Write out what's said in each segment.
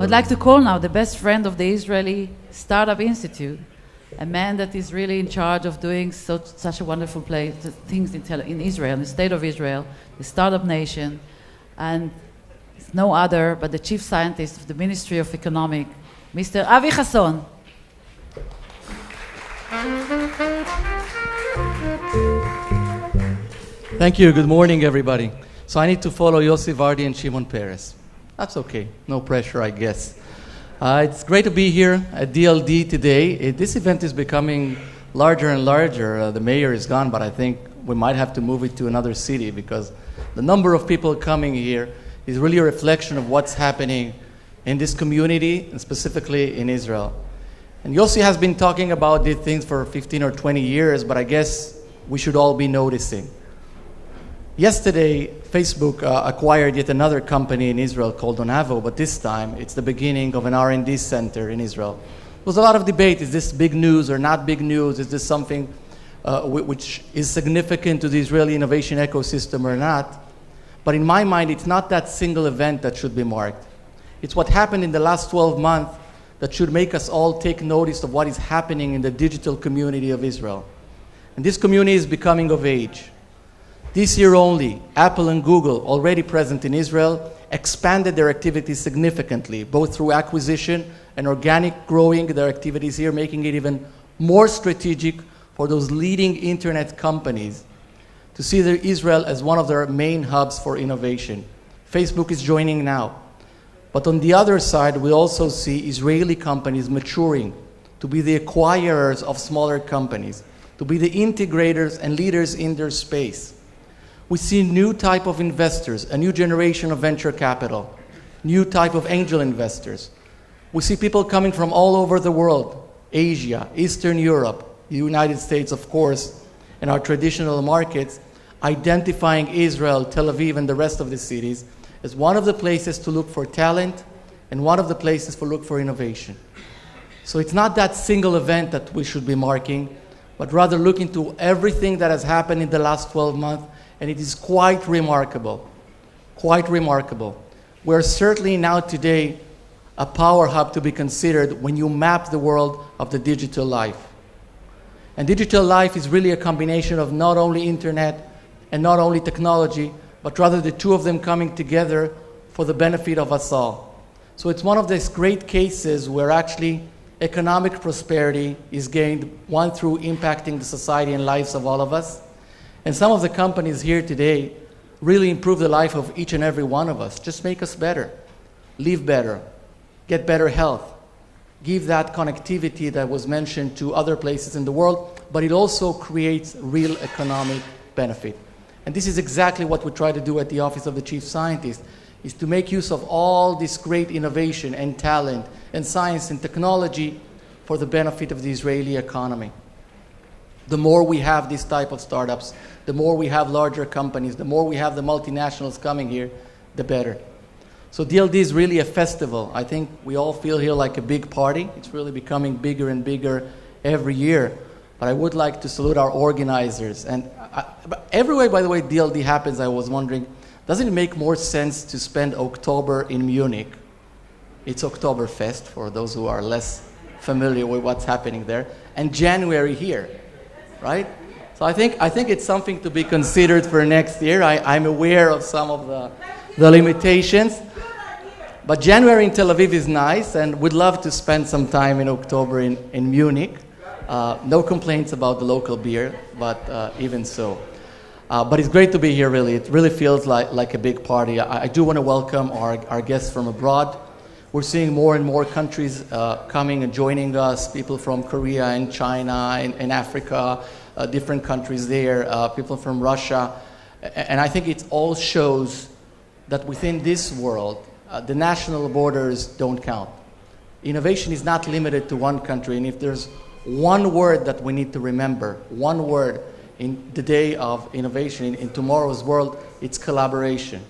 would like to call now the best friend of the Israeli Startup Institute, a man that is really in charge of doing such a wonderful things in Israel, in the state of Israel, the startup nation, and it's no other but the chief scientist of the Ministry of Economic, Mr. Avi Hasson. Thank you. Good morning, everybody. So I need to follow Yossi Vardi and Shimon Peres. That's okay. No pressure, I guess. It's great to be here at DLD today. This event is becoming larger and larger. The mayor is gone, but I think we might have to move it to another city because the number of people coming here is really a reflection of what's happening in this community, and specifically in Israel. And Yossi has been talking about these things for 15 or 20 years, but I guess we should all be noticing. Yesterday, Facebook acquired yet another company in Israel called Onavo, but this time it's the beginning of an R&D center in Israel. There was a lot of debate. Is this big news or not big news? Is this something which is significant to the Israeli innovation ecosystem or not? But in my mind, it's not that single event that should be marked. It's what happened in the last 12 months that should make us all take notice of what is happening in the digital community of Israel. And this community is becoming of age. This year only, Apple and Google, already present in Israel, expanded their activities significantly, both through acquisition and organic growing their activities here, making it even more strategic for those leading internet companies to see Israel as one of their main hubs for innovation. Facebook is joining now. But on the other side, we also see Israeli companies maturing to be the acquirers of smaller companies, to be the integrators and leaders in their space. We see new type of investors, a new generation of venture capital, new type of angel investors. We see people coming from all over the world, Asia, Eastern Europe, the United States, of course, and our traditional markets, identifying Israel, Tel Aviv, and the rest of the cities as one of the places to look for talent and one of the places to look for innovation. So it's not that single event that we should be marking, but rather look into everything that has happened in the last 12 months, and it is quite remarkable, quite remarkable. We're certainly now today a power hub to be considered when you map the world of the digital life. And digital life is really a combination of not only internet and not only technology, but rather the two of them coming together for the benefit of us all. So it's one of these great cases where actually economic prosperity is gained, one, through impacting the society and lives of all of us. And some of the companies here today really improve the life of each and every one of us, just make us better, live better, get better health, give that connectivity that was mentioned to other places in the world, but it also creates real economic benefit. And this is exactly what we try to do at the Office of the Chief Scientist, is to make use of all this great innovation and talent and science and technology for the benefit of the Israeli economy. The more we have this type of startups, the more we have larger companies, the more we have the multinationals coming here, the better. So DLD is really a festival. I think we all feel here like a big party. It's really becoming bigger and bigger every year. But I would like to salute our organizers. And everywhere, by the way, DLD happens, I was wondering, doesn't it make more sense to spend October in Munich? It's Oktoberfest, for those who are less familiar with what's happening there, and January here, right? So I think it's something to be considered for next year. I'm aware of some of the limitations. But January in Tel Aviv is nice, and we'd love to spend some time in October in Munich. No complaints about the local beer, but even so. But it's great to be here, really. It really feels like a big party. I do want to welcome our guests from abroad. We're seeing more and more countries coming and joining us, people from Korea and China and Africa, different countries there, people from Russia. And I think it all shows that within this world, the national borders don't count. Innovation is not limited to one country, and if there's one word that we need to remember, one word in the day of innovation, in tomorrow's world, it's collaboration.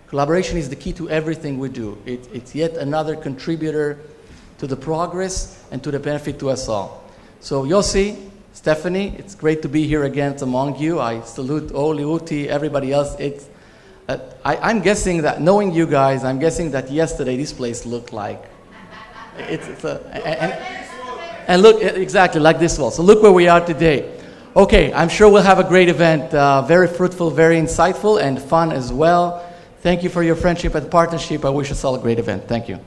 Collaboration is the key to everything we do. It's yet another contributor to the progress and to the benefit to us all. So Yossi, Stephanie, it's great to be here again among you. I salute Oli, Uti, everybody else. It's I'm guessing that, knowing you guys, I'm guessing that yesterday this place looked like, and look, exactly like this wall. So look where we are today. Okay, I'm sure we'll have a great event, very fruitful, very insightful, and fun as well. Thank you for your friendship and partnership. I wish us all a great event. Thank you.